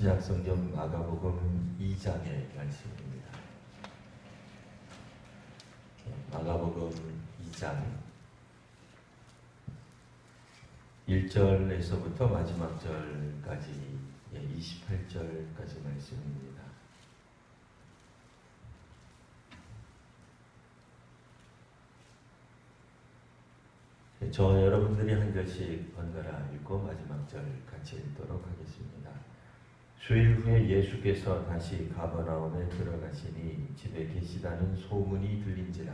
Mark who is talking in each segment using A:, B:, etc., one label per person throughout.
A: 신약성경 마가복음 2장의 말씀입니다. 마가복음 2장 1절에서부터 마지막 절까지 28절까지 말씀입니다. 저 여러분들이 한 절씩 번갈아 읽고 마지막 절 같이 읽도록 하겠습니다. 수일 후에 예수께서 다시 가버나움에 들어가시니 집에 계시다는 소문이 들린지라.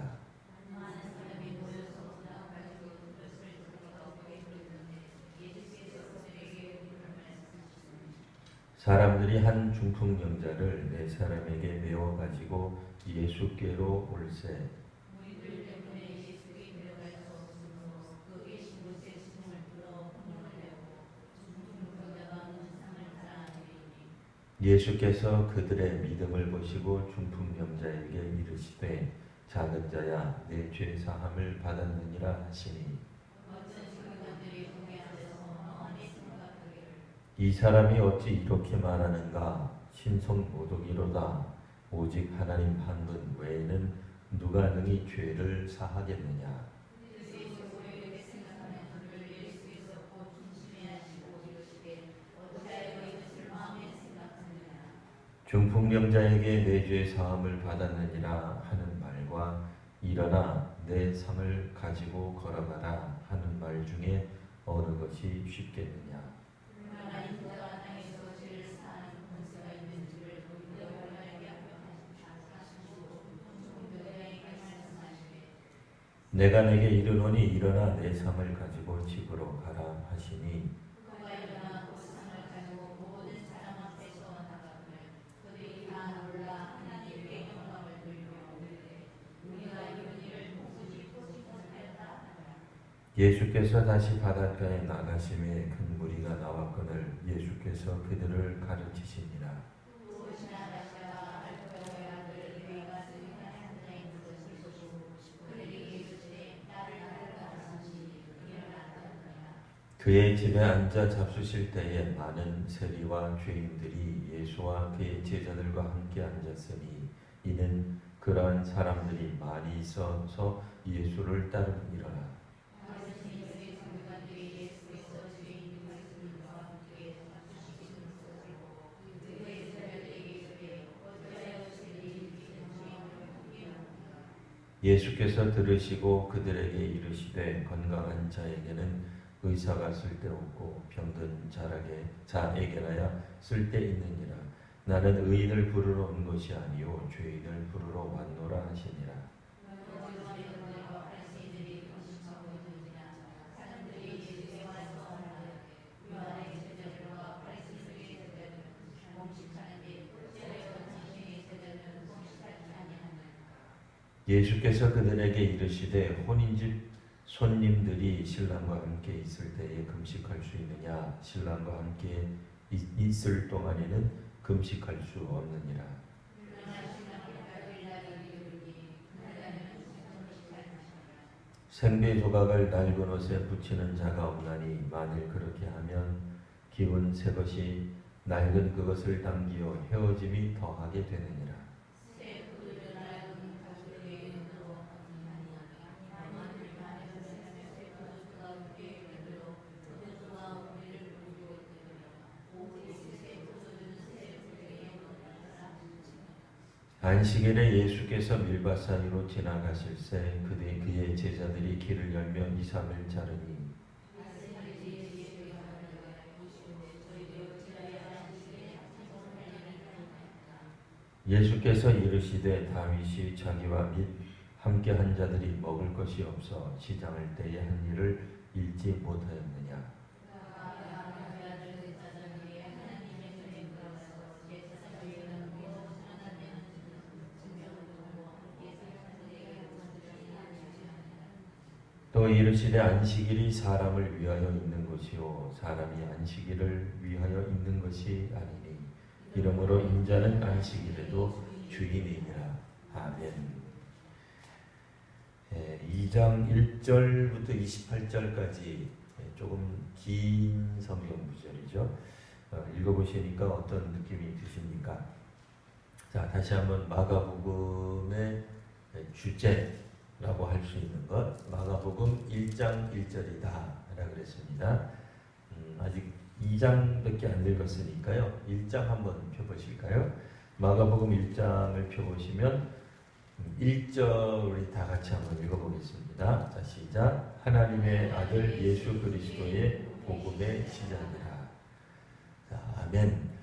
A: 사람들이 한 중풍병자를 네 사람에게 메워 가지고 예수께로 올세. 예수께서 그들의 믿음을 보시고 중풍병자에게 이르시되 작은 자야 내 죄 사함을 받았느니라 하시니 이 사람이 어찌 이렇게 말하는가 신성 모독이로다. 오직 하나님 한 분 외에는 누가 능히 죄를 사하겠느냐. 중풍병자에게 내 죄 사함을 받았느니라 하는 말과 일어나 내 상을 가지고 걸어가라 하는 말 중에 어느 것이 쉽겠느냐. 내가 내게 이르노니 일어나 내 상을 가지고 집으로 가라 하시니 예수께서 다시 바닷가에 나가심에 큰 무리가 나왔거늘 예수께서 그들을 가르치시니라. 그의 집에 앉아 잡수실 때에 많은 세리와 죄인들이 예수와 그의 제자들과 함께 앉았으니 이는 그러한 사람들이 많이 있어서 예수를 따름이라. 예수께서 들으시고 그들에게 이르시되 건강한 자에게는 의사가 쓸데없고 병든 자에게나야 쓸데있느니라. 나는 의인을 부르러 온 것이 아니요 죄인을 부르러 왔노라 하시니라. 예수께서 그들에게 이르시되 혼인집 손님들이 신랑과 함께 있을 때에 금식할 수 있느냐. 신랑과 함께 있을 동안에는 금식할 수 없느니라. 생배 조각을 낡은 옷에 붙이는 자가 없나니 만일 그렇게 하면 기운 새 것이 낡은 그것을 당기어 헤어짐이 더하게 되느니라. 안식일에 예수께서 밀밭 사이로 지나가실새 그의 제자들이 길을 열며 이삭을 자르니 예수께서 이르시되 다윗이 자기와 및 함께한 자들이 먹을 것이 없어 시장할 때에 한 일을 잊지 못하였느냐. 또 이르시되 안식일이 사람을 위하여 있는 것이요 사람이 안식일을 위하여 있는 것이 아니니 이러므로 인자는 안식일에도 주인이니라. 아멘. 2장 1절부터 28절까지 조금 긴 성경 구절이죠. 읽어보시니까 어떤 느낌이 드십니까? 자, 다시 한번 마가복음의 주제라고 할 수 있는 것, 마가복음 1장 1절이다 라고 그랬습니다. 아직 2장밖에 안 읽었으니까요. 1장 한번 펴보실까요? 마가복음 1장을 펴보시면 1절 우리 다 같이 한번 읽어보겠습니다. 자, 시작. 하나님의 아들 예수 그리스도의 복음의 시작이라. 자, 아멘.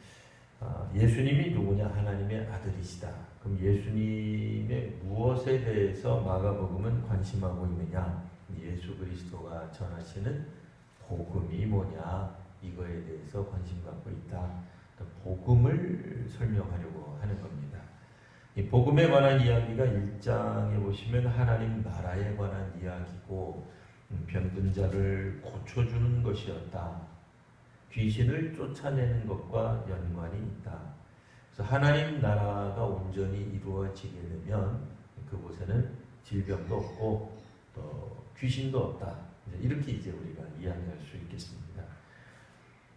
A: 예수님이 누구냐? 하나님의 아들이시다. 그럼 예수님의 무엇에 대해서 마가복음은 관심하고 있느냐? 예수 그리스도가 전하시는 복음이 뭐냐? 이거에 대해서 관심 갖고 있다. 복음을 설명하려고 하는 겁니다. 이 복음에 관한 이야기가 1장에 보시면 하나님 나라에 관한 이야기고, 병든 자를 고쳐주는 것이었다. 귀신을 쫓아내는 것과 연관이 있다. 그래서 하나님 나라가 온전히 이루어지게 되면 그곳에는 질병도 없고 또 귀신도 없다. 이렇게 이제 우리가 이야기할 수 있겠습니다.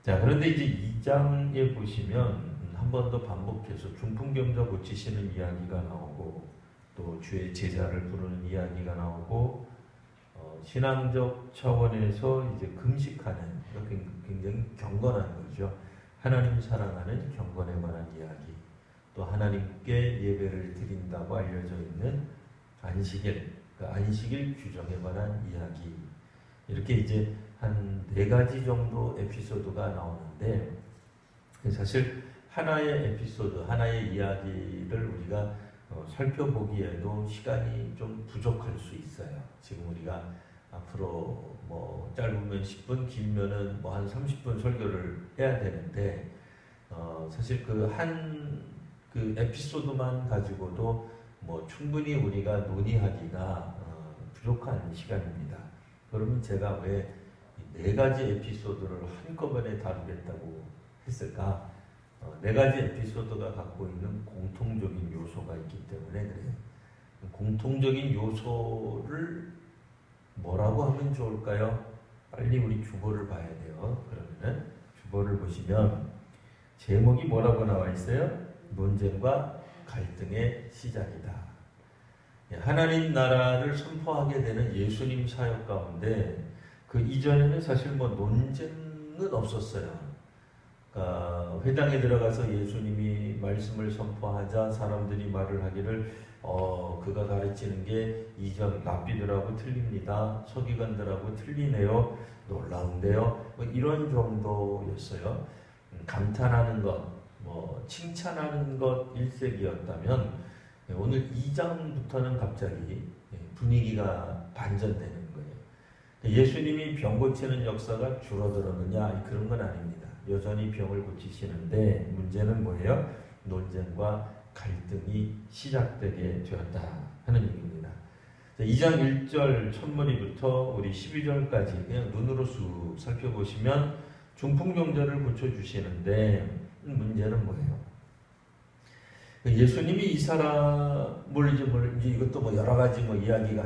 A: 자, 그런데 이제 2장에 보시면 한 번 더 반복해서 중풍병자 고치시는 이야기가 나오고, 또 주의 제자를 부르는 이야기가 나오고, 신앙적 차원에서 이제 금식하는, 굉장히 경건한 거죠. 하나님 사랑하는 경건에 관한 이야기, 또 하나님께 예배를 드린다고 알려져 있는 안식일, 그 안식일 규정에 관한 이야기, 이렇게 이제 한 4가지 정도 에피소드가 나오는데, 사실 하나의 에피소드, 하나의 이야기를 우리가 살펴보기에도 시간이 좀 부족할 수 있어요. 지금 우리가 앞으로 뭐 짧으면 10분, 길면은 뭐 한 30분 설교를 해야 되는데, 사실 그 에피소드만 가지고도 뭐 충분히 우리가 논의하기가 부족한 시간입니다. 그러면 제가 왜 4가지 에피소드를 한꺼번에 다루겠다고 했을까? 4가지 에피소드가 갖고 있는 공통적인 요소가 있기 때문에 그래요. 공통적인 요소를 뭐라고 하면 좋을까요? 빨리 우리 주보를 봐야 돼요. 그러면은 주보를 보시면 제목이 뭐라고 나와 있어요? 논쟁과 갈등의 시작이다. 하나님 나라를 선포하게 되는 예수님 사역 가운데 그 이전에는 사실 뭐 논쟁은 없었어요. 그러니까 회당에 들어가서 예수님이 말씀을 선포하자 사람들이 말을 하기를 그가 가르치는 게 이전 랍비들하고 틀립니다. 서기관들하고 틀리네요. 놀라운데요. 뭐 이런 정도였어요. 감탄하는 것, 뭐 칭찬하는 것 일색이었다면 오늘 2장부터는 갑자기 분위기가 반전되는 거예요. 예수님이 병 고치는 역사가 줄어들었느냐? 그런 건 아닙니다. 여전히 병을 고치시는데 문제는 뭐예요? 논쟁과 갈등이 시작되게 되었다 하는 얘기입니다. 2장 1절 첫머리부터 우리 12절까지 그냥 눈으로 쑥 살펴보시면 중풍병자를 고쳐주시는데 문제는 뭐예요? 예수님이 이 사람을 이제 이것도 뭐 여러 가지 뭐 이야기가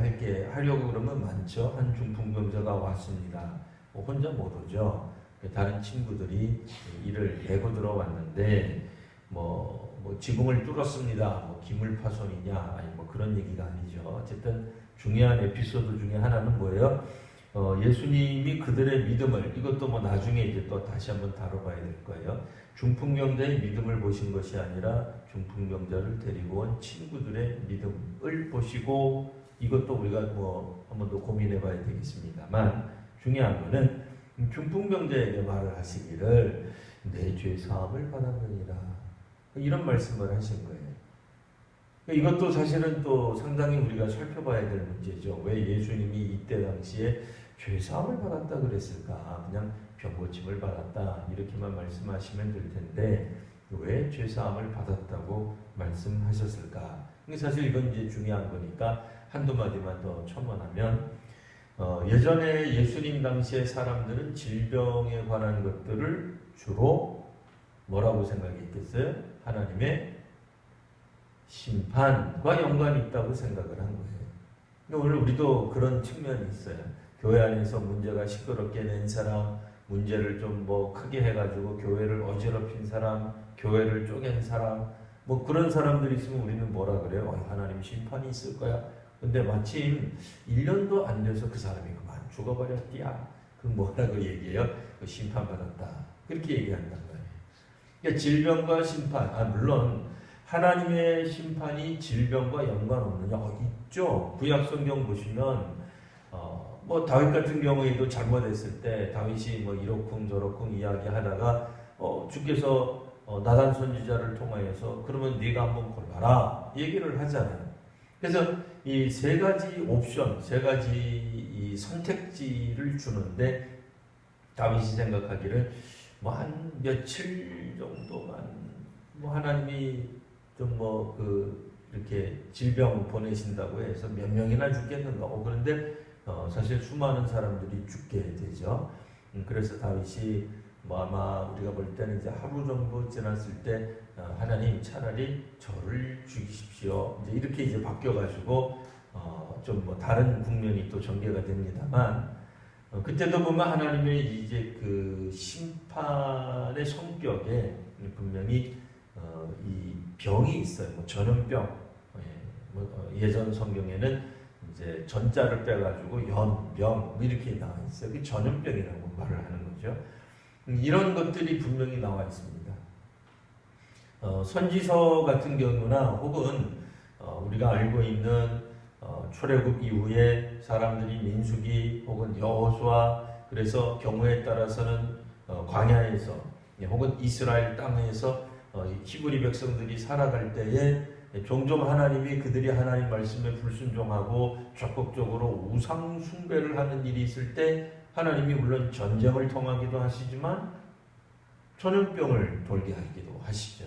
A: 하려고 그러면 많죠. 한 중풍병자가 왔습니다. 뭐 혼자 못 오죠. 다른 친구들이 이를 내고 들어왔는데 뭐 지붕을 뚫었습니다. 뭐 기물파손이냐, 아니 뭐 그런 얘기가 아니죠. 어쨌든 중요한 에피소드 중에 하나는 뭐예요? 예수님이 그들의 믿음을, 이것도 뭐 나중에 이제 또 다시 한번 다뤄봐야 될 거예요. 중풍병자의 믿음을 보신 것이 아니라 중풍병자를 데리고 온 친구들의 믿음을 보시고, 이것도 우리가 뭐 한번 더 고민해봐야 되겠습니다만, 중요한 거는 중풍병자에게 말을 하시기를 내 죄 사함을 받았느니라, 이런 말씀을 하신 거예요. 이것도 사실은 또 상당히 우리가 살펴봐야 될 문제죠. 왜 예수님이 이때 당시에 죄 사함을 받았다 그랬을까? 그냥 병 고침을 받았다 이렇게만 말씀하시면 될 텐데 왜 죄 사함을 받았다고 말씀하셨을까? 사실 이건 이제 중요한 거니까 한두 마디만 더 첨언하면, 예전에 예수님 당시의 사람들은 질병에 관한 것들을 주로 뭐라고 생각했겠어요? 하나님의 심판과 연관이 있다고 생각을 한 거예요. 오늘 우리도 그런 측면이 있어요. 교회 안에서 문제가 시끄럽게 낸 사람, 문제를 좀 뭐 크게 해가지고 교회를 어지럽힌 사람, 교회를 쪼갠 사람, 뭐 그런 사람들이 있으면 우리는 뭐라 그래요? 하나님 심판이 있을 거야. 근데 마침 1년도 안 돼서 그 사람이 그만 죽어버렸디야. 그 뭐라고 얘기해요? 그 심판받았다. 그렇게 얘기한단 말이에요. 그러니까 질병과 심판, 물론 하나님의 심판이 질병과 연관없느냐? 있죠. 구약성경 보시면 뭐 다윗 같은 경우에도 잘못했을 때 다윗이 뭐 이러쿵 저러쿵 이야기하다가 주께서 나단 선지자를 통하여서 그러면 네가 한번 골라라 얘기를 하잖아요. 그래서 이 세 가지 옵션, 세 가지 이 선택지를 주는데 다윗이 생각하기를 뭐 한 며칠 정도만 뭐 하나님이 좀 뭐 이렇게 질병 보내신다고 해서 몇 명이나 죽겠는가. 그런데 사실 수많은 사람들이 죽게 되죠. 그래서 다윗이 뭐 아마 우리가 볼 때는 이제 하루 정도 지났을 때 하나님 차라리 저를 죽이십시오. 이제 이렇게 이제 바뀌어가지고 좀 뭐 다른 국면이 또 전개가 됩니다만 그때도 보면 하나님의 이제 그 심판의 성격에 분명히 이 병이 있어요. 뭐 전염병. 예전 성경에는 이제 전자를 빼가지고 병 이렇게 나와 있어요. 그 전염병이라고 말을 하는 거죠. 이런 것들이 분명히 나와 있습니다. 선지서 같은 경우나 혹은 우리가 알고 있는 출애굽 이후에 사람들이 민수기 혹은 여호수아 그래서 경우에 따라서는 광야에서 혹은 이스라엘 땅에서 히브리 백성들이 살아갈 때에 종종 하나님이 그들이 하나님 말씀에 불순종하고 적극적으로 우상 숭배를 하는 일이 있을 때 하나님이 물론 전쟁을 통하기도 하시지만 전염병을 돌게 하기도 하시죠.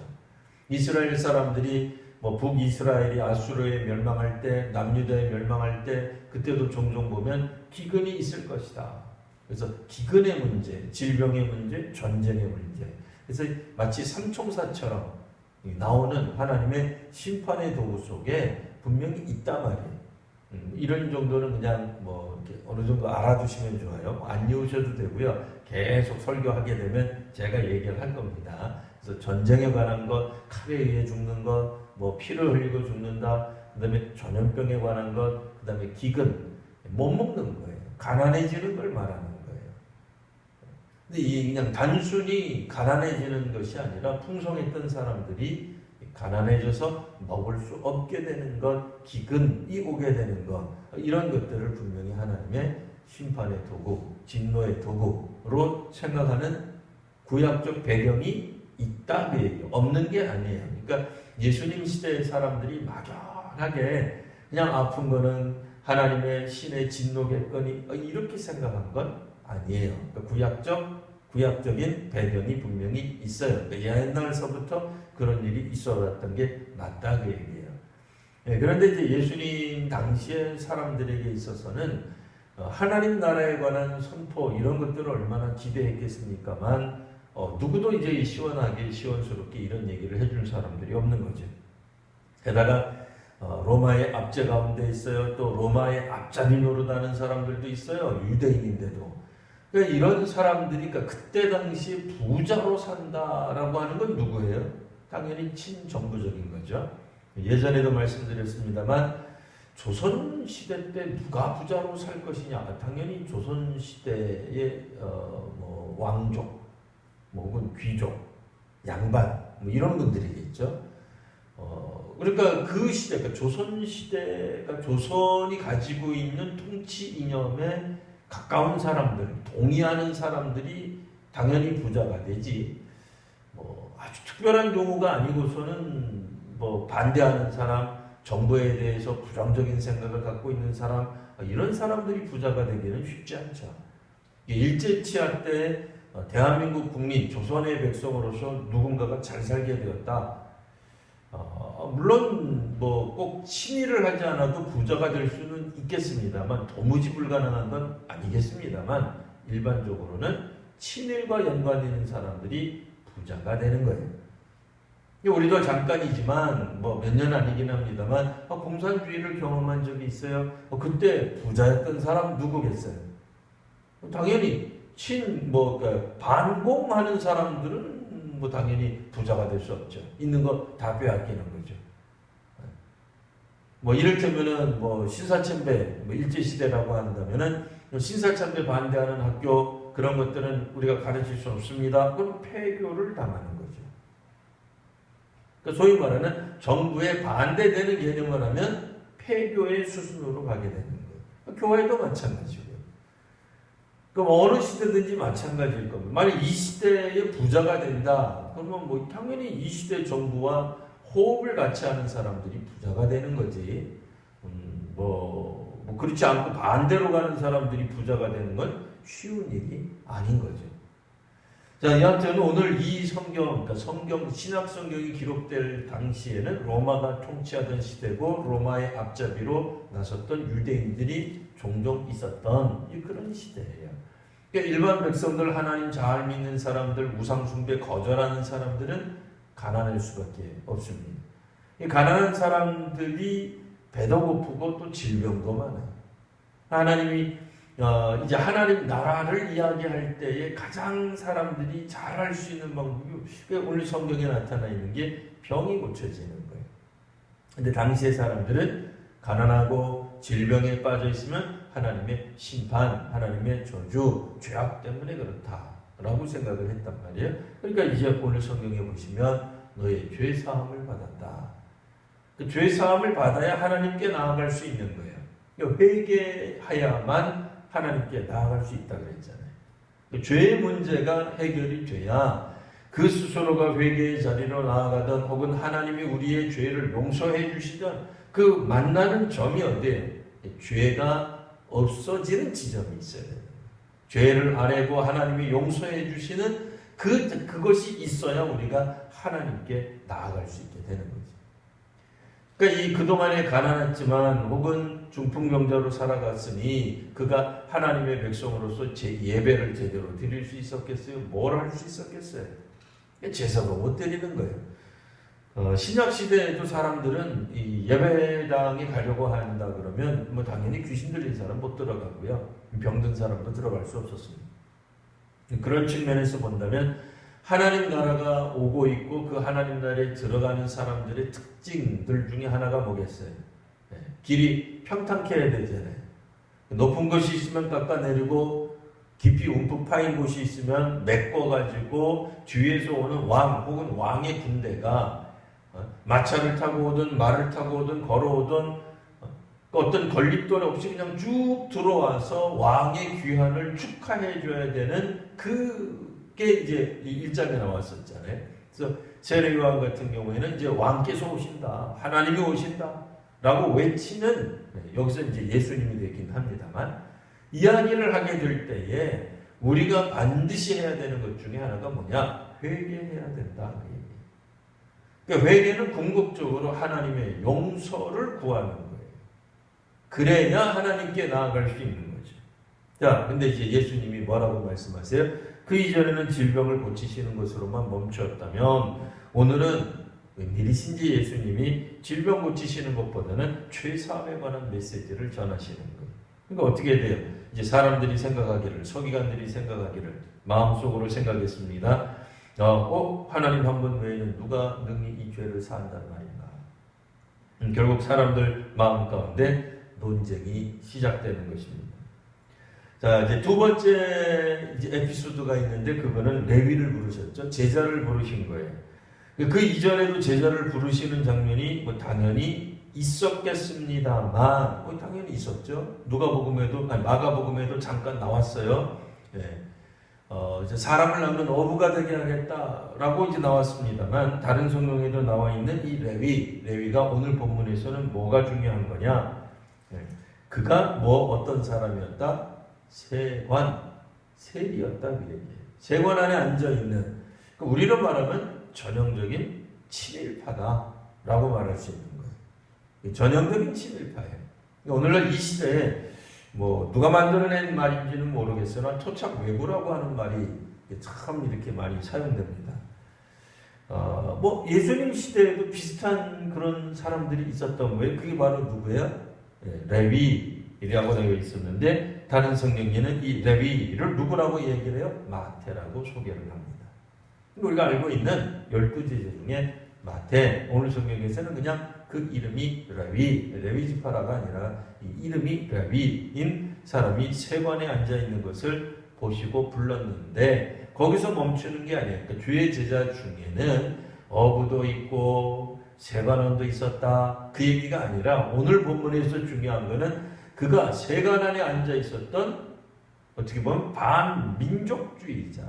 A: 이스라엘 사람들이 뭐 북이스라엘이 아수르에 멸망할 때 남유다에 멸망할 때 그때도 종종 보면 기근이 있을 것이다. 그래서 기근의 문제, 질병의 문제, 전쟁의 문제. 그래서 마치 삼총사처럼 나오는 하나님의 심판의 도구 속에 분명히 있단 말이에요. 이런 정도는 그냥 뭐 이렇게 어느 정도 알아두시면 좋아요. 안 외우셔도 되고요. 계속 설교하게 되면 제가 얘기를 할 겁니다. 그래서 전쟁에 관한 것, 칼에 의해 죽는 것, 뭐 피를 흘리고 죽는다. 그 다음에 전염병에 관한 것, 그 다음에 기근, 못 먹는 거예요. 가난해지는 걸 말하는 거예요. 근데 이게 그냥 단순히 가난해지는 것이 아니라 풍성했던 사람들이 가난해져서 먹을 수 없게 되는 것, 기근이 오게 되는 것, 이런 것들을 분명히 하나님의 심판의 도구, 진노의 도구로 생각하는 구약적 배경이 있다 그 얘기예요. 없는 게 아니에요. 그러니까 예수님 시대의 사람들이 막연하게 그냥 아픈 거는 하나님의 신의 진노겠거니 이렇게 생각한 건 아니에요. 그러니까 구약적인 배경이 분명히 있어요. 그러니까 옛날서부터 그런 일이 있어왔던 게 맞다 그 얘기예요. 그런데 이제 예수님 당시의 사람들에게 있어서는 하나님 나라에 관한 선포 이런 것들을 얼마나 기대했겠습니까만 누구도 이제 시원하게 시원스럽게 이런 얘기를 해줄 사람들이 없는 거죠. 게다가 로마의 압제 가운데 있어요. 또 로마의 앞잡이 노릇하는 사람들도 있어요. 유대인인데도. 그러니까 이런 사람들이 그때 당시 부자로 산다라고 하는 건 누구예요? 당연히 친정부적인 거죠. 예전에도 말씀드렸습니다만 조선시대 때 누가 부자로 살 것이냐? 당연히 조선시대의 뭐 왕족, 뭐 혹은 귀족, 양반 뭐 이런 분들이겠죠. 그러니까 그 시대, 그러니까 조선시대가 조선이 가지고 있는 통치 이념에 가까운 사람들, 동의하는 사람들이 당연히 부자가 되지. 뭐 아주 특별한 경우가 아니고서는 뭐 반대하는 사람, 정부에 대해서 부정적인 생각을 갖고 있는 사람, 이런 사람들이 부자가 되기는 쉽지 않죠. 일제 치하 때 대한민국 국민, 조선의 백성으로서 누군가가 잘 살게 되었다. 물론 뭐 꼭 친일을 하지 않아도 부자가 될 수는 있겠습니다만 도무지 불가능한 건 아니겠습니다만 일반적으로는 친일과 연관이 있는 사람들이 부자가 되는 거예요. 우리도 잠깐이지만 뭐 몇 년 아니긴 합니다만 공산주의를 경험한 적이 있어요. 그때 부자였던 사람 누구겠어요? 당연히 반공하는 사람들은 뭐 당연히 부자가 될 수 없죠. 있는 거 다 빼앗기는 거죠. 뭐 이를테면은 뭐 신사참배, 일제시대라고 한다면은 신사참배 반대하는 학교 그런 것들은 우리가 가르칠 수 없습니다. 그럼 폐교를 당하는 거죠. 그러니까 소위 말하는 정부에 반대되는 개념을 하면 폐교의 수순으로 가게 되는 거예요. 교회도 마찬가지고요. 그럼 어느 시대든지 마찬가지일 겁니다. 만약 이 시대에 부자가 된다, 그러면 뭐 당연히 이 시대 정부와 호흡을 같이 하는 사람들이 부자가 되는 거지. 그렇지 않고 반대로 가는 사람들이 부자가 되는 건 쉬운 일이 아닌 거죠. 자, 여하튼 오늘 이 성경, 그러니까 신약 성경이 기록될 당시에는 로마가 통치하던 시대고 로마의 앞잡이로 나섰던 유대인들이 종종 있었던 그런 시대예요. 그러니까 일반 백성들, 하나님 잘 믿는 사람들, 우상 숭배 거절하는 사람들은 가난할 수밖에 없습니다. 이 가난한 사람들이 배도 고프고 또 질병도 많아요. 하나님이 이제 하나님 나라를 이야기할 때에 가장 사람들이 잘할 수 있는 방법이 오늘 성경에 나타나 있는 게 병이 고쳐지는 거예요. 근데 당시의 사람들은 가난하고 질병에 빠져 있으면 하나님의 심판, 하나님의 저주, 죄악 때문에 그렇다라고 생각을 했단 말이에요. 그러니까 이제 오늘 성경에 보시면 너의 죄 사함을 받았다. 그 죄 사함을 받아야 하나님께 나아갈 수 있는 거예요. 회개하야만 하나님께 나아갈 수 있다 그랬잖아요. 죄의 문제가 해결이 돼야 그 스스로가 회개의 자리로 나아가던 혹은 하나님이 우리의 죄를 용서해 주시던 그 만나는 점이 어디예요? 죄가 없어지는 지점이 있어야 돼요. 죄를 아뢰고 하나님이 용서해 주시는 그것이 있어야 우리가 하나님께 나아갈 수 있게 되는 거죠. 그러니까 그동안에 가난했지만 혹은 중풍병자로 살아갔으니 그가 하나님의 백성으로서 예배를 제대로 드릴 수 있었겠어요? 뭘 할 수 있었겠어요? 제사도 못 드리는 거예요. 신약시대에도 사람들은 이 예배당에 가려고 한다 그러면 뭐 당연히 귀신 들린 사람 못 들어가고요. 병든 사람도 들어갈 수 없었습니다. 그런 측면에서 본다면 하나님 나라가 오고 있고 그 하나님 나라에 들어가는 사람들의 특징들 중에 하나가 뭐겠어요? 길이 평탄케 해야 되잖아요. 높은 곳이 있으면 깎아내리고 깊이 움푹 파인 곳이 있으면 메꿔가지고 뒤에서 오는 왕 혹은 왕의 군대가 마차를 타고 오든 말을 타고 오든 걸어오든 어떤 건립돌 없이 그냥 쭉 들어와서 왕의 귀환을 축하해 줘야 되는 그게 이제 1장에 나왔었잖아요. 그래서 세례요한 같은 경우에는 이제 왕께서 오신다, 하나님이 오신다 라고 외치는, 여기서 이제 예수님이 되긴 합니다만, 이야기를 하게 될 때에 우리가 반드시 해야 되는 것 중에 하나가 뭐냐? 회개해야 된다. 그러니까 회개는 궁극적으로 하나님의 용서를 구하는 거예요. 그래야 하나님께 나아갈 수 있는 거죠. 자, 근데 이제 예수님이 뭐라고 말씀하세요? 그 이전에는 질병을 고치시는 것으로만 멈추었다면 오늘은 웬일이신지 예수님이 질병 고치시는 것보다는 죄사함에 관한 메시지를 전하시는 거예요. 그러니까 어떻게 돼요? 이제 사람들이 생각하기를, 서기관들이 생각하기를 마음속으로 생각했습니다. 하나님 한 분 외에는 누가 능히 이 죄를 사한단 말인가? 결국 사람들 마음 가운데 논쟁이 시작되는 것입니다. 자, 이제 두 번째 에피소드가 있는데 그거는 레위를 부르셨죠. 제자를 부르신 거예요. 그 이전에도 제자를 부르시는 장면이 뭐 당연히 있었겠습니다만, 당연히 있었죠. 마가복음에도 잠깐 나왔어요. 이제 사람을 낳는 어부가 되게 하겠다라고 이제 나왔습니다만, 다른 성경에도 나와 있는 이 레위가 오늘 본문에서는 뭐가 중요한 거냐? 그가 어떤 사람이었다? 세리였다. 세관 안에 앉아 있는. 우리로 말하면 전형적인 친일파다라고 말할 수 있는 거예요. 전형적인 친일파예요. 오늘날 이 시대에 누가 만들어낸 말인지는 모르겠으나 토착 외구라고 하는 말이 참 이렇게 많이 사용됩니다. 예수님 시대에도 비슷한 그런 사람들이 있었던 거예요. 그게 바로 누구예요? 레위, 레위라고 되어 있었는데 다른 성경에는 이 레위를 누구라고 얘기를 해요? 마태라고 소개를 합니다. 우리가 알고 있는 12제자 중에 마태, 오늘 성경에서는 그냥 그 이름이 레위 지파라가 아니라 이 이름이 레위인 사람이 세관에 앉아 있는 것을 보시고 불렀는데 거기서 멈추는 게 아니에요. 그러니까 주의 제자 중에는 어부도 있고 세관원도 있었다. 그 얘기가 아니라 오늘 본문에서 중요한 거는 그가 세관 안에 앉아 있었던 어떻게 보면 반민족주의자죠.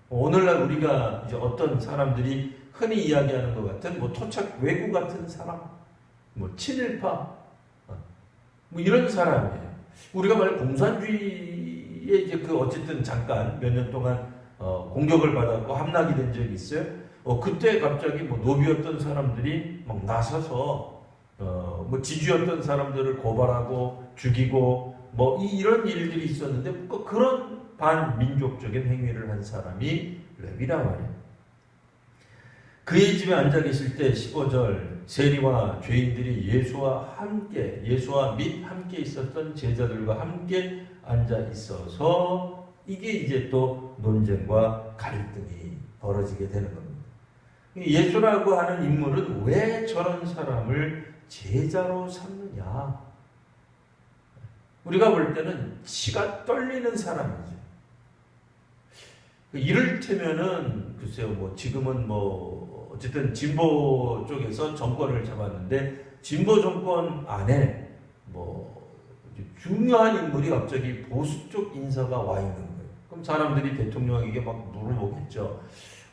A: 오늘날 우리가 이제 어떤 사람들이 흔히 이야기하는 것 같은 뭐 토착 외구 같은 사람, 뭐 친일파, 뭐 이런 사람이에요. 우리가 만약 공산주의에 이제 그 어쨌든 잠깐 몇 년 동안 공격을 받았고 함락이 된 적이 있어요. 그때 갑자기 뭐 노비였던 사람들이 막 나서서 뭐 지주였던 사람들을 고발하고 죽이고 뭐 이런 일들이 있었는데 그런 반민족적인 행위를 한 사람이 레위란 말이에요. 그의 집에 앉아 계실 때 15절 세리와 죄인들이 예수와 및 함께 있었던 제자들과 함께 앉아 있어서 이게 이제 또 논쟁과 갈등이 벌어지게 되는 겁니다. 예수라고 하는 인물은 왜 저런 사람을 제자로 삼느냐? 우리가 볼 때는 치가 떨리는 사람이죠. 이를테면은 글쎄요, 뭐 지금은 뭐 어쨌든 진보 쪽에서 정권을 잡았는데 진보 정권 안에 뭐 중요한 인물이 갑자기 보수 쪽 인사가 와 있는 거예요. 그럼 사람들이 대통령에게 막 물어보겠죠.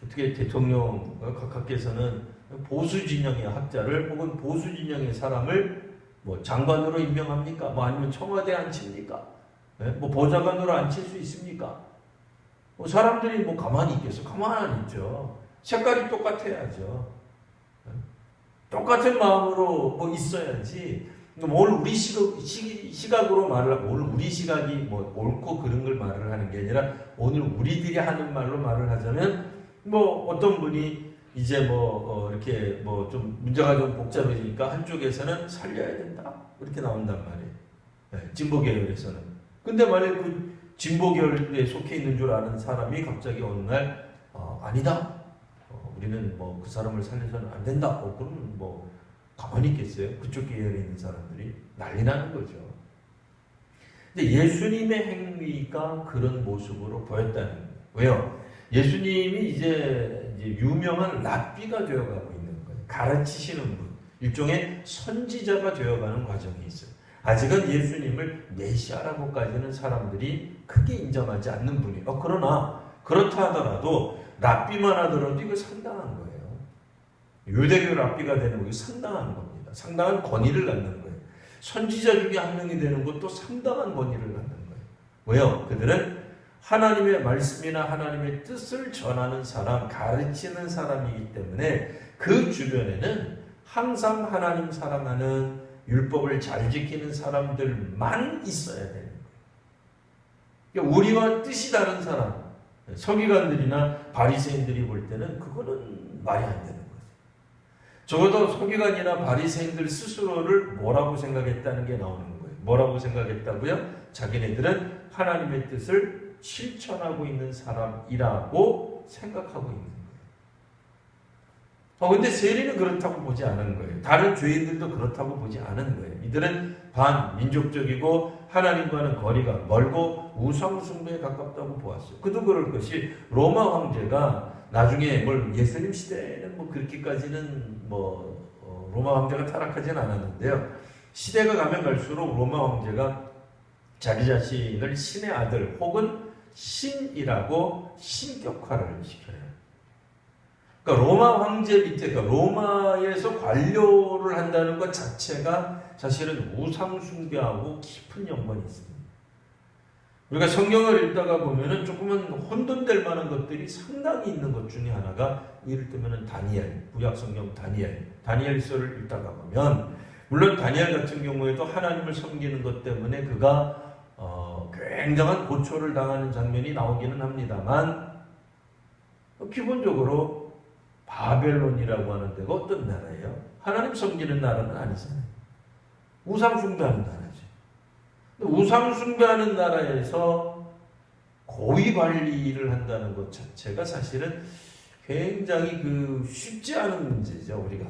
A: 어떻게 대통령 각하께서는 보수 진영의 학자를 혹은 보수 진영의 사람을 뭐 장관으로 임명합니까? 뭐 아니면 청와대에 앉힙니까? 뭐 보좌관으로 앉힐 수 있습니까? 뭐 사람들이 뭐 가만히 있겠어? 가만히 안 있죠. 색깔이 똑같아야죠. 똑같은 마음으로 뭐 있어야지. 오늘 우리 시각으로 말을 하고 오늘 우리 시각이 뭐 옳고 그른 걸 말을 하는 게 아니라 오늘 우리들이 하는 말로 말을 하자면 뭐 어떤 분이 이제 뭐 이렇게 뭐 좀 문제가 좀 복잡해지니까 한쪽에서는 살려야 된다 이렇게 나온단 말이에요. 네, 진보 계열에서는. 근데 만약 그 진보 계열에 속해 있는 줄 아는 사람이 갑자기 어느 날 아니다. 우리는 뭐 그 사람을 살려서는 안 된다. 그러면 뭐 가만히 있겠어요? 그쪽 계열에 있는 사람들이 난리 나는 거죠. 근데 예수님의 행위가 그런 모습으로 보였다는 거예요. 왜요? 예수님이 이제 유명한 랍비가 되어가고 있는 거예요. 가르치시는 분, 일종의 선지자가 되어가는 과정이 있어요. 아직은 예수님을 메시아라고까지는 사람들이 크게 인정하지 않는 분이에요. 그러나 그렇다 하더라도 랍비만 하더라도 이거 상당한 거예요. 유대교 랍비가 되는 거 이거 상당한 겁니다. 상당한 권위를 갖는 거예요. 선지자 중에 한 명이 되는 것도 상당한 권위를 갖는 거예요. 왜요? 그들은 하나님의 말씀이나 하나님의 뜻을 전하는 사람, 가르치는 사람이기 때문에 그 주변에는 항상 하나님 사랑하는 율법을 잘 지키는 사람들만 있어야 되는 거예요. 그러니까 우리와 뜻이 다른 사람, 서기관들이나 바리새인들이 볼 때는 그거는 말이 안 되는 거죠. 적어도 서기관이나 바리새인들 스스로를 뭐라고 생각했다는 게 나오는 거예요. 뭐라고 생각했다고요? 자기네들은 하나님의 뜻을 실천하고 있는 사람이라고 생각하고 있는 거예요. 근데 세리는 그렇다고 보지 않은 거예요. 다른 죄인들도 그렇다고 보지 않은 거예요. 이들은 반민족적이고 하나님과는 거리가 멀고 우상숭배에 가깝다고 보았어요. 그도 그럴 것이 로마 황제가 나중에 예수님 시대에는 뭐 그렇게까지는 로마 황제가 타락하지는 않았는데요. 시대가 가면 갈수록 로마 황제가 자기 자신을 신의 아들 혹은 신이라고 신격화를 시켜요. 그러니까 로마 황제 밑에, 그러니까 로마에서 관료를 한다는 것 자체가 사실은 우상숭배하고 깊은 연관이 있습니다. 우리가 성경을 읽다가 보면은 조금은 혼돈될 만한 것들이 상당히 있는 것 중에 하나가 이를테면은 다니엘, 구약 성경 다니엘서를 읽다가 보면 물론 다니엘 같은 경우에도 하나님을 섬기는 것 때문에 그가 굉장한 고초를 당하는 장면이 나오기는 합니다만 기본적으로 바벨론이라고 하는 데가 어떤 나라예요? 하나님 섬기는 나라는 아니잖아요. 우상 숭배하는 나라죠. 우상 숭배하는 나라에서 고위 관리를 한다는 것 자체가 사실은 굉장히 쉽지 않은 문제죠, 우리가.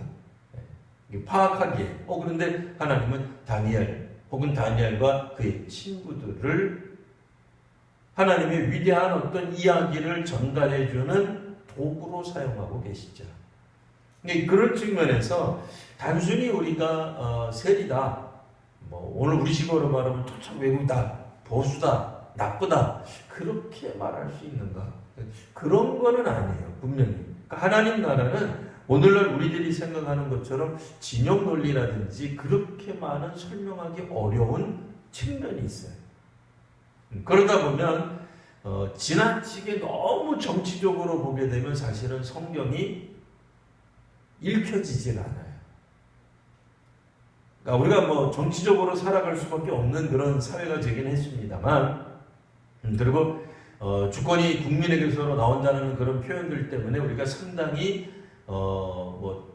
A: 파악하기에. 그런데 하나님은 다니엘 혹은 다니엘과 그의 친구들을 하나님의 위대한 어떤 이야기를 전달해주는 도구로 사용하고 계시죠. 그런 측면에서 단순히 우리가 세리다, 오늘 우리식으로 말하면 토착 외국이다, 보수다, 나쁘다, 그렇게 말할 수 있는가? 그런 거는 아니에요, 분명히. 그러니까 하나님 나라는 오늘날 우리들이 생각하는 것처럼 진영 논리라든지 그렇게 많은 설명하기 어려운 측면이 있어요. 그러다 보면 지나치게 너무 정치적으로 보게 되면 사실은 성경이 읽혀지질 않아요. 그러니까 우리가 정치적으로 살아갈 수밖에 없는 그런 사회가 되긴 했습니다만, 그리고 주권이 국민에게서 나온다는 그런 표현들 때문에 우리가 상당히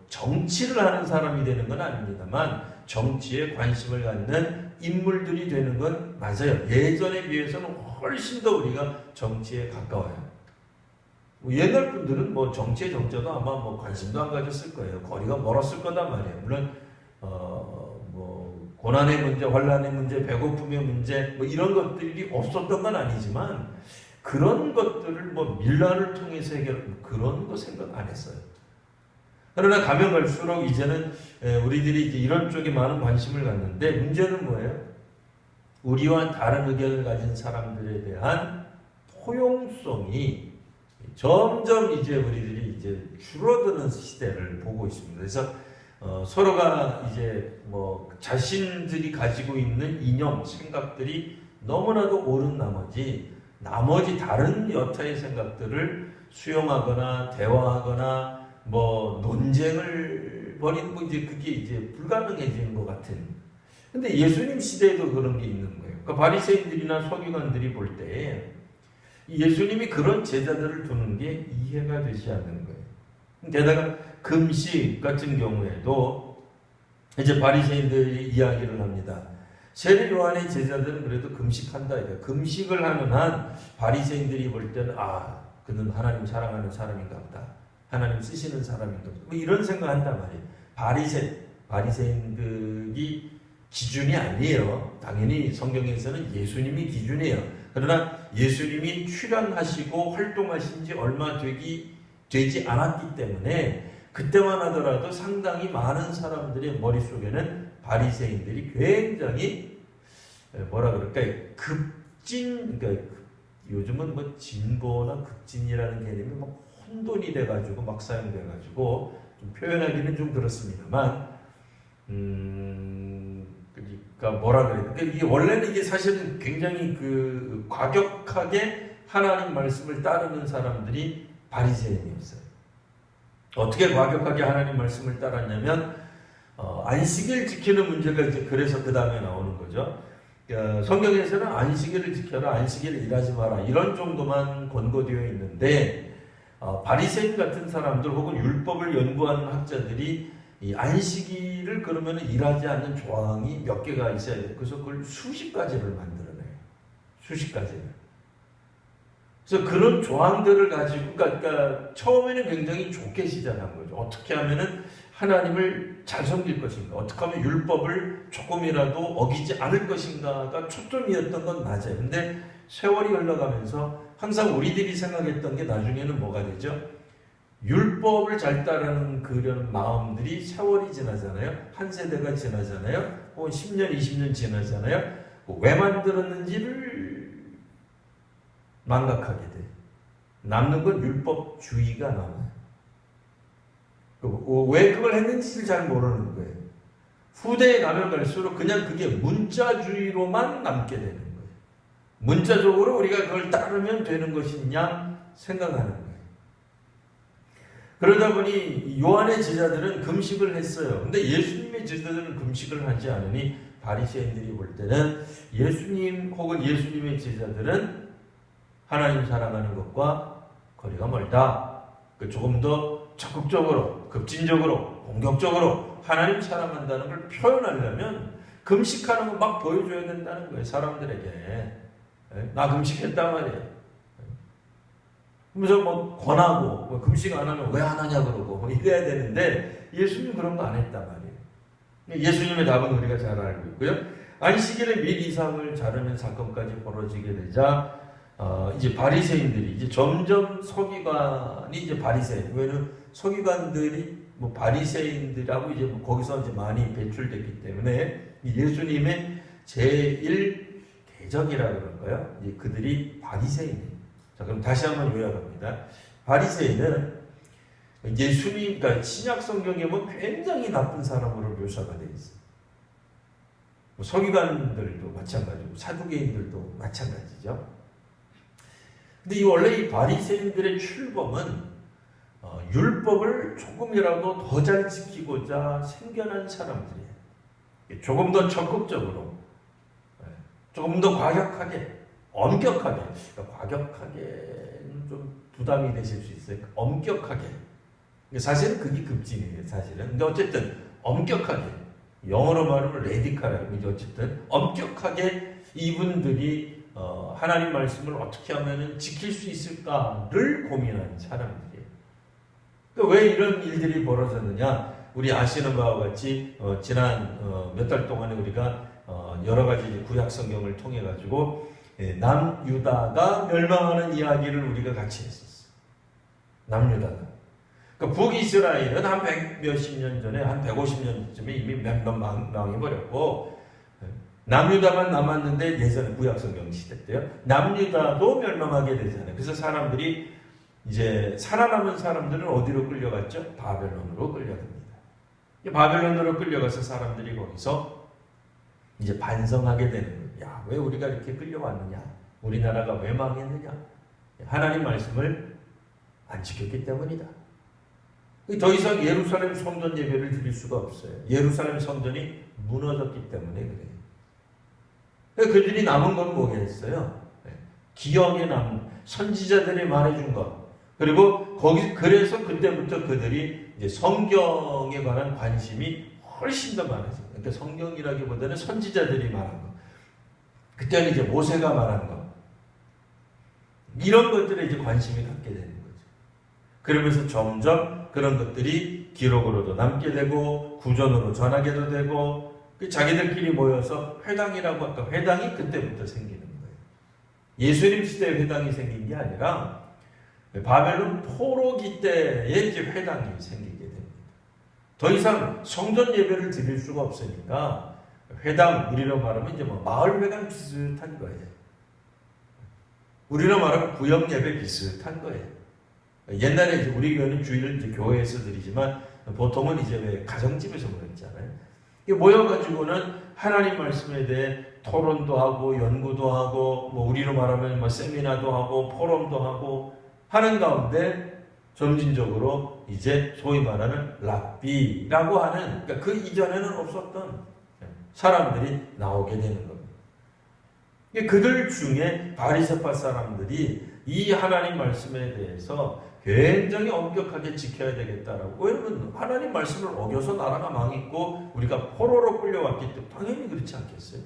A: 정치를 하는 사람이 되는 건 아닙니다만 정치에 관심을 갖는 인물들이 되는 건 맞아요. 예전에 비해서는 훨씬 더 우리가 정치에 가까워요. 옛날 분들은 정치에 정자도 아마 관심도 안 가졌을 거예요. 거리가 멀었을 거단 말이에요. 물론 고난의 문제, 환난의 문제, 배고픔의 문제 이런 것들이 없었던 건 아니지만 그런 것들을 밀란을 통해서 그런 거 생각 안 했어요. 그러나 가면 갈수록 이제는 우리들이 이제 이런 쪽에 많은 관심을 갖는데 문제는 뭐예요? 우리와 다른 의견을 가진 사람들에 대한 포용성이 점점 이제 우리들이 이제 줄어드는 시대를 보고 있습니다. 그래서 서로가 이제 자신들이 가지고 있는 이념, 생각들이 너무나도 옳은 나머지 다른 여타의 생각들을 수용하거나 대화하거나 논쟁을 벌이는 이제 그게 이제 불가능해지는 것 같은. 근데 예수님 시대에도 그런 게 있는 거예요. 그러니까 바리새인들이나 서기관들이 볼 때 예수님이 그런 제자들을 두는 게 이해가 되지 않는 거예요. 게다가 금식 같은 경우에도 이제 바리새인들이 이야기를 합니다. 세례 요한의 제자들은 그래도 금식한다. 금식을 하는 한 바리새인들이 볼 때는 그는 하나님 사랑하는 사람인가 보다. 하나님 쓰시는 사람인가 보다. 이런 생각한단 말이에요. 바리새인들이 기준이 아니에요. 당연히 성경에서는 예수님이 기준이에요. 그러나 예수님이 출현하시고 활동하신 지 얼마 되지 않았기 때문에 그때만 하더라도 상당히 많은 사람들의 머릿속에는 바리새인들이 굉장히 그러니까 요즘은 진보나 급진이라는 개념이 혼돈이 돼가지고 막 사용돼가지고 좀 표현하기는 좀 그렇습니다만, 그러니까 이게 원래는 이게 사실은 굉장히 과격하게 하나님 말씀을 따르는 사람들이 바리새인이었어요. 어떻게 과격하게 하나님 말씀을 따랐냐면 안식일 지키는 문제가 이제 그래서 그 다음에 나오는 거죠. 성경에서는 안식일을 지켜라, 안식일을 일하지 마라 이런 정도만 권고되어 있는데 바리새인 같은 사람들 혹은 율법을 연구하는 학자들이 이 안식일을 그러면 일하지 않는 조항이 몇 개가 있어야 돼요. 그래서 그걸 수십 가지를 만들어내요. 수십 가지를. 그래서 그런 조항들을 가지고, 그러니까 처음에는 굉장히 좋게 시작한 거죠. 어떻게 하면은 하나님을 잘 섬길 것인가, 어떻게 하면 율법을 조금이라도 어기지 않을 것인가가 초점이었던 건 맞아요. 근데 세월이 흘러가면서 항상 우리들이 생각했던 게 나중에는 뭐가 되죠? 율법을 잘 따르는 그런 마음들이 세월이 지나잖아요. 한 세대가 지나잖아요. 혹은 10년, 20년 지나잖아요. 왜 만들었는지를 망각하게 돼. 남는 건 율법주의가 남아요. 왜 그걸 했는지를 잘 모르는 거예요. 후대에 가면 갈수록 그냥 그게 문자주의로만 남게 되는 거예요. 문자적으로 우리가 그걸 따르면 되는 것이냐 생각하는 거예요. 그러다 보니 요한의 제자들은 금식을 했어요. 근데 예수님의 제자들은 금식을 하지 않으니 바리새인들이 볼 때는 예수님 혹은 예수님의 제자들은 하나님 사랑하는 것과 거리가 멀다. 조금 더 적극적으로, 급진적으로, 공격적으로 하나님 사랑한다는 걸 표현하려면 금식하는 거 막 보여줘야 된다는 거예요. 사람들에게. 나 금식했단 말이에요. 그래서 뭐 권하고 뭐 금식 안 하면 왜 안 하냐 그러고 뭐 이래야 되는데 예수님 그런 거 안 했단 말이에요. 예수님의 답은 우리가 잘 알고 있고요. 안식일에 및 이삭을 자르는 사건까지 벌어지게 되자 이제 바리새인들이 이제 점점 서기관이 이제 바리새인, 왜냐면 서기관들이 뭐 바리새인들하고 이제 뭐 거기서 이제 많이 배출됐기 때문에 예수님의 제1 대적이라 그럴까요? 이제 그들이 바리새인. 자, 그럼 다시 한번 요약합니다. 바리새인은 예수님, 그러니까 신약 성경에 보면 굉장히 나쁜 사람으로 묘사가 되어 있어요. 뭐 서기관들도 마찬가지고 사두개인들도 마찬가지죠. 근데 원래 이 바리새인들의 출범은 율법을 조금이라도 더 잘 지키고자 생겨난 사람들이에요. 조금 더 적극적으로, 조금 더 과격하게, 엄격하게, 그러니까 과격하게는 좀 부담이 되실 수 있어요. 엄격하게. 사실은 그게 급진이에요, 사실은. 근데 어쨌든 엄격하게, 영어로 말하면 레디칼하고 이제 어쨌든 엄격하게 이분들이 하나님 말씀을 어떻게 하면 지킬 수 있을까를 고민하는 사람들이에요. 그러니까 왜 이런 일들이 벌어졌느냐? 우리 아시는 바와 같이 지난 몇 달 동안에 우리가 여러 가지 구약 성경을 통해 가지고 남유다가 멸망하는 이야기를 우리가 같이 했었어요. 남유다가. 그러니까 북이스라엘은 한 100몇십 년 전에 한 150년쯤에 이미 망해버렸고 남유다만 남았는데 예전에 구약 성경 시대 때요. 남유다도 멸망하게 되잖아요. 그래서 사람들이 이제 살아남은 사람들은 어디로 끌려갔죠? 바벨론으로 끌려갑니다. 바벨론으로 끌려가서 사람들이 거기서 이제 반성하게 되는 거예요. 야, 왜 우리가 이렇게 끌려왔느냐? 우리나라가 왜 망했느냐? 하나님 말씀을 안 지켰기 때문이다. 더 이상 예루살렘 성전 예배를 드릴 수가 없어요. 예루살렘 성전이 무너졌기 때문에 그래요. 그들이 남은 건 뭐겠어요? 기억에 남은 선지자들이 말해준 것. 그리고 그래서 그때부터 그들이 이제 성경에 관한 관심이 훨씬 더 많아져요. 그러니까 성경이라기보다는 선지자들이 말한 것. 그때는 이제 모세가 말한 것. 이런 것들에 이제 관심이 갖게 되는 거죠. 그러면서 점점 그런 것들이 기록으로도 남게 되고, 구전으로 전하게도 되고, 자기들끼리 모여서 회당이라고 할까? 회당이 그때부터 생기는 거예요. 예수님 시대에 회당이 생긴 게 아니라, 바벨론 포로기 때에 이제 회당이 생기게 됩니다. 더 이상 성전 예배를 드릴 수가 없으니까 회당, 우리로 말하면 이제 뭐 마을 회당 비슷한 거예요. 우리로 말하면 구역 예배 비슷한 거예요. 옛날에 이제 우리 교회는 주일을 이제 교회에서 드리지만 보통은 이제 왜 가정집에서 모였잖아요. 모여가지고는 하나님 말씀에 대해 토론도 하고 연구도 하고 뭐 우리로 말하면 뭐 세미나도 하고 포럼도 하고 하는 가운데 점진적으로 이제 소위 말하는 랍비라고 하는, 그러니까 그 이전에는 없었던 사람들이 나오게 되는 겁니다. 그들 중에 바리새파 사람들이 이 하나님 말씀에 대해서 굉장히 엄격하게 지켜야 되겠다라고. 왜냐면 하나님 말씀을 어겨서 나라가 망했고 우리가 포로로 끌려왔기 때문에 당연히 그렇지 않겠어요.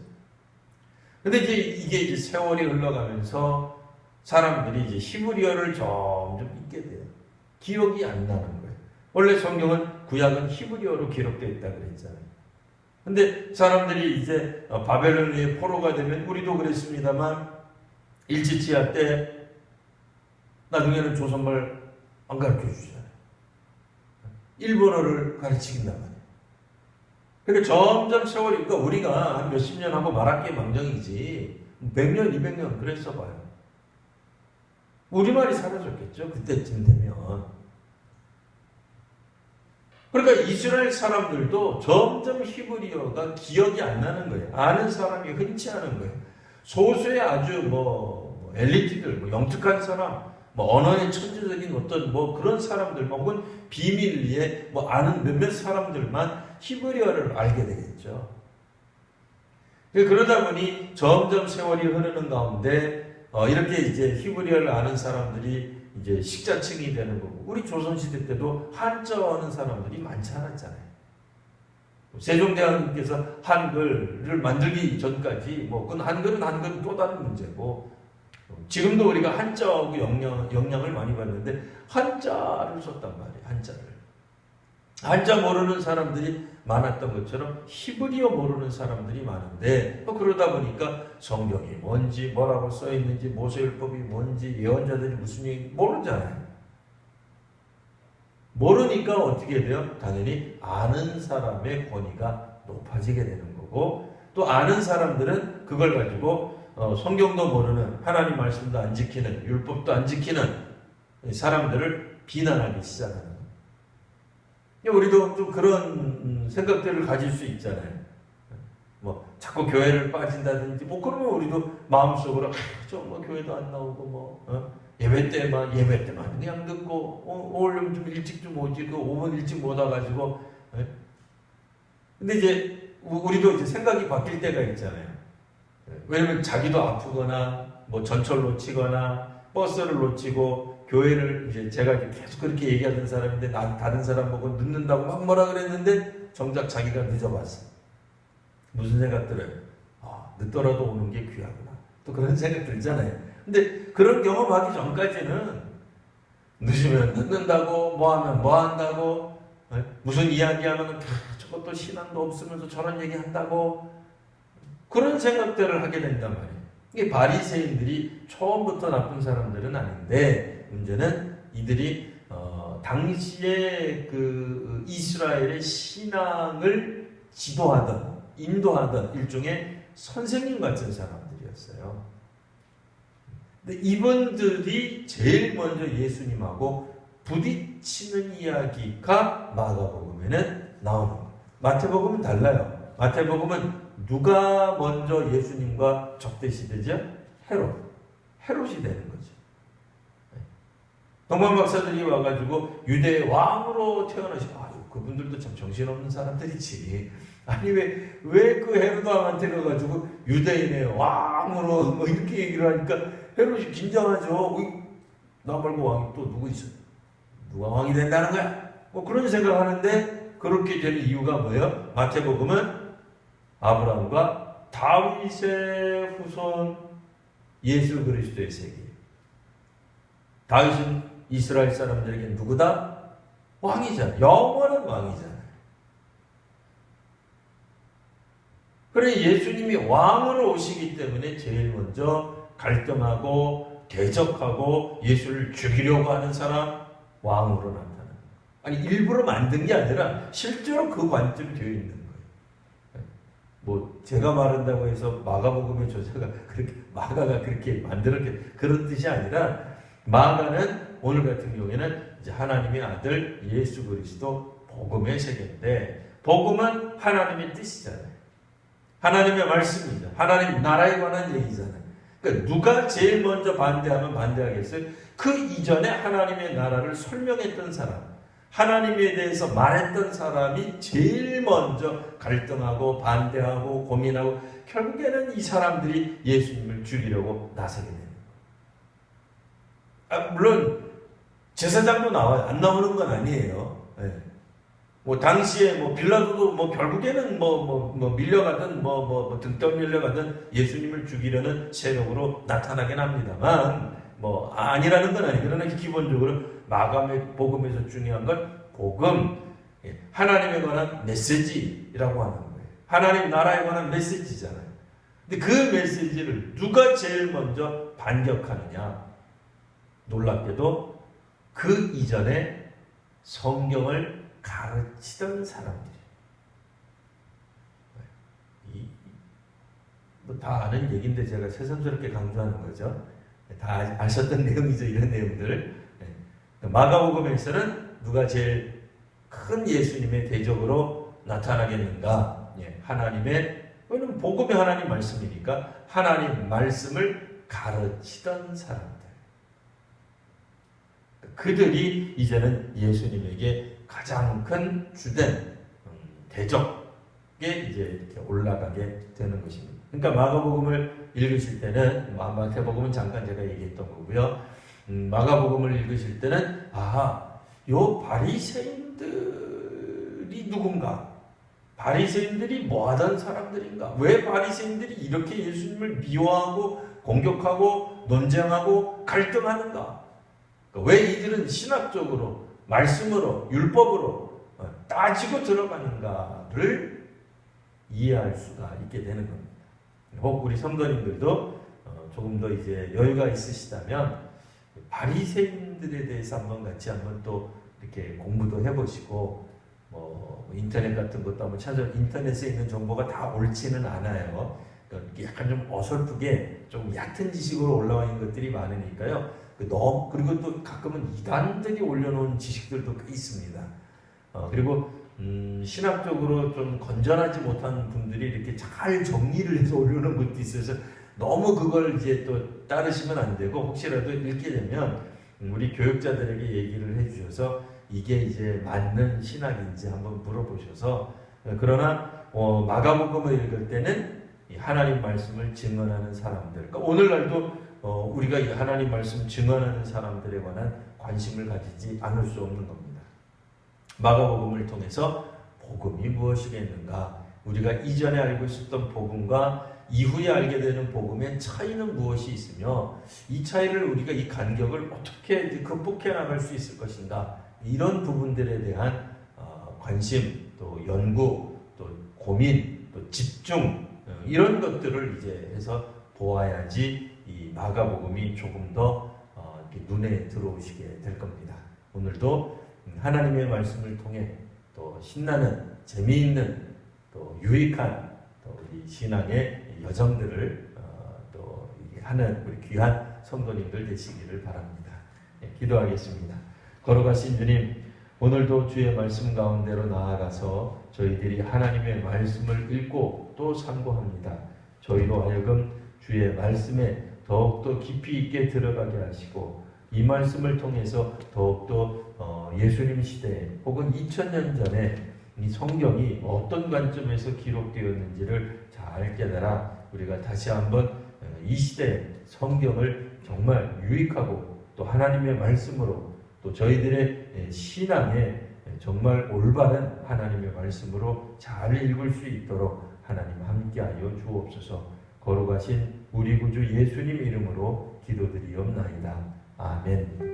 A: 근데 이게 이제 세월이 흘러가면서 사람들이 이제 히브리어를 점점 잊게 돼요. 기억이 안 나는 거예요. 원래 성경은 구약은 히브리어로 기록되어 있다 그랬잖아요. 근데 사람들이 이제 바벨론의 포로가 되면 우리도 그랬습니다만 일제치하 때 나중에는 조선말 안 가르쳐 주잖아요. 일본어를 가르치긴단 말이에요. 그러니까 점점 세월이, 그러니까 우리가 한 몇십 년 하고 말할 게 망정이지 100년, 200년 그랬어 봐요. 우리말이 사라졌겠죠. 그때쯤 되면. 그러니까 이스라엘 사람들도 점점 히브리어가 기억이 안 나는 거예요. 아는 사람이 흔치 않은 거예요. 소수의 아주 뭐 엘리트들, 뭐 영특한 사람, 뭐 언어의 천재적인 어떤 뭐 그런 사람들, 혹은 비밀리에 뭐 아는 몇몇 사람들만 히브리어를 알게 되겠죠. 그러다 보니 점점 세월이 흐르는 가운데 이렇게 이제 히브리어를 아는 사람들이 이제 식자층이 되는 거고, 우리 조선시대 때도 한자어 하는 사람들이 많지 않았잖아요. 세종대왕님께서 한글을 만들기 전까지 그건 한글은 또 다른 문제고, 지금도 우리가 한자하고 영향을 많이 받는데 한자를 썼단 말이에요. 한자 모르는 사람들이 많았던 것처럼 히브리어 모르는 사람들이 많은데, 그러다 보니까 성경이 뭔지, 뭐라고 써있는지, 모세율법이 뭔지, 예언자들이 무슨 얘기 모르잖아요. 모르니까 어떻게 돼요? 당연히 아는 사람의 권위가 높아지게 되는 거고, 또 아는 사람들은 그걸 가지고 성경도 모르는, 하나님 말씀도 안 지키는, 율법도 안 지키는 사람들을 비난하기 시작하는 거예요. 우리도 좀 그런 생각들을 가질 수 있잖아요. 자꾸 교회를 빠진다든지, 그러면 우리도 마음속으로, 교회도 안 나오고, 예배 때만 그냥 듣고, 오늘 좀 일찍 좀 오지, 5분 일찍 못 와가지고. 근데 이제, 우리도 이제 생각이 바뀔 때가 있잖아요. 왜냐면 자기도 아프거나, 전철 놓치거나, 버스를 놓치고, 교회를 이제 제가 계속 그렇게 얘기하던 사람인데, 다른 사람 보고 늦는다고 막 뭐라 그랬는데, 정작 자기가 늦어봤어. 무슨 생각 들어요? 늦더라도 오는 게 귀하구나. 또 그런 생각 들잖아요. 근데 그런 경험하기 전까지는 늦으면 늦는다고, 뭐하면 뭐한다고, 무슨 이야기하면 저것도 신앙도 없으면서 저런 얘기한다고, 그런 생각들을 하게 된단 말이에요. 이게 바리새인들이 처음부터 나쁜 사람들은 아닌데, 문제는 이들이 당시에 그 이스라엘의 신앙을 지도하던, 인도하던 일종의 선생님 같은 사람들이었어요. 근데 이분들이 제일 먼저 예수님하고 부딪히는 이야기가 마가복음에는 나오는 거예요. 마태복음은 달라요. 마태복음은 누가 먼저 예수님과 적대시 되죠? 헤롯이 되는 거죠. 동방 박사들이 와가지고 유대의 왕으로 태어나시고, 그분들도 참 정신없는 사람들이지. 아니 왜 그 헤롯 왕한테 가가지고 유대인의 왕으로 이렇게 얘기를 하니까 헤롯이 긴장하죠. 나 말고 왕이 또 누구 있어? 누가 왕이 된다는 거야? 그런 생각하는데, 그렇게 된 이유가 뭐예요? 마태복음은 아브라함과 다윗의 후손 예수 그리스도의 세계. 다윗은 이스라엘 사람들에게 누구다? 왕이잖아. 영원한 왕이잖아. 그래, 예수님이 왕으로 오시기 때문에 제일 먼저 갈등하고 대적하고 예수를 죽이려고 하는 사람, 왕으로 나타나는 거예요. 아니, 일부러 만든 게 아니라 실제로 그 관점이 되어 있는 거예요. 제가 말한다고 해서 마가복음의 저자가 마가가 그렇게 만들었게, 그런 뜻이 아니라, 마가는 오늘 같은 경우에는 이제 하나님의 아들 예수 그리스도 복음의 세계인데, 복음은 하나님의 뜻이잖아요. 하나님의 말씀이죠. 하나님 나라에 관한 얘기잖아요. 그러니까 누가 제일 먼저 반대하면 반대하겠어요? 그 이전에 하나님의 나라를 설명했던 사람, 하나님에 대해서 말했던 사람이 제일 먼저 갈등하고 반대하고 고민하고, 결국에는 이 사람들이 예수님을 죽이려고 나서게 됩니다. 물론 제사장도 나와요. 안 나오는 건 아니에요. 네. 당시에 빌라도도 결국에는 밀려가든 등 떠밀려가든 예수님을 죽이려는 세력으로 나타나긴 합니다만, 아니라는 건 아니에요. 그러나 기본적으로 마가의 복음에서 중요한 건 복음, 하나님에 관한 메시지라고 하는 거예요. 하나님 나라에 관한 메시지잖아요. 근데 그 메시지를 누가 제일 먼저 반격하느냐? 놀랍게도 그 이전에 성경을 가르치던 사람들이, 다 아는 얘기인데 제가 새삼스럽게 강조하는 거죠. 다 아셨던 내용이죠, 이런 내용들. 마가복음에서는 누가 제일 큰 예수님의 대적으로 나타나겠는가? 하나님의, 왜냐면 복음이 하나님 말씀이니까 하나님 말씀을 가르치던 사람들. 그들이 이제는 예수님에게 가장 큰 주된 대적에 이제 이렇게 올라가게 되는 것입니다. 그러니까 마가복음을 읽으실 때는, 마태복음은 잠깐 제가 얘기했던 거고요. 마가복음을 읽으실 때는, 요 바리새인들이 누군가? 바리새인들이 뭐하던 사람들인가? 왜 바리새인들이 이렇게 예수님을 미워하고 공격하고 논쟁하고 갈등하는가? 왜 이들은 신학적으로 말씀으로 율법으로 따지고 들어가는가를 이해할 수가 있게 되는 겁니다. 혹 우리 성도님들도 조금 더 이제 여유가 있으시다면 바리새인들에 대해서 한번 또 이렇게 공부도 해보시고 인터넷 같은 것도 한번 인터넷에 있는 정보가 다 옳지는 않아요. 그러니까 약간 좀 어설프게 좀 얕은 지식으로 올라와 있는 것들이 많으니까요. 그리고 또 가끔은 이단들이 올려놓은 지식들도 꽤 있습니다. 그리고 신학적으로 좀 건전하지 못한 분들이 이렇게 잘 정리를 해서 올려놓은 것도 있어서 너무 그걸 이제 또 따르시면 안 되고, 혹시라도 읽게 되면 우리 교육자들에게 얘기를 해주셔서 이게 이제 맞는 신학인지 한번 물어보셔서, 그러나 마가복음을 읽을 때는 하나님 말씀을 증언하는 사람들, 그러니까 오늘날도 우리가 이 하나님 말씀 증언하는 사람들에 관한 관심을 가지지 않을 수 없는 겁니다. 마가복음을 통해서 복음이 무엇이겠는가, 우리가 이전에 알고 있었던 복음과 이후에 알게 되는 복음의 차이는 무엇이 있으며 이 차이를 우리가 이 간격을 어떻게 극복해 나갈 수 있을 것인가, 이런 부분들에 대한 관심, 또 연구, 또 고민, 또 집중, 이런 것들을 이제 해서 보아야지 이 마가복음이 조금 더 눈에 들어오시게 될 겁니다. 오늘도 하나님의 말씀을 통해 또 신나는, 재미있는, 또 유익한 또 우리 신앙의 여정들을 또 하는 우리 귀한 성도님들 되시기를 바랍니다. 기도하겠습니다. 걸어가신 주님, 오늘도 주의 말씀 가운데로 나아가서 저희들이 하나님의 말씀을 읽고 또 상고합니다. 저희로 하여금 주의 말씀에 더욱더 깊이 있게 들어가게 하시고, 이 말씀을 통해서 더욱더 예수님 시대에 혹은 2000년 전에 이 성경이 어떤 관점에서 기록되었는지를 잘 깨달아 우리가 다시 한번 이 시대에 성경을 정말 유익하고 또 하나님의 말씀으로, 또 저희들의 신앙에 정말 올바른 하나님의 말씀으로 잘 읽을 수 있도록 하나님 함께하여 주옵소서. 거룩하신 우리 구주 예수님 이름으로 기도드리옵나이다. 아멘.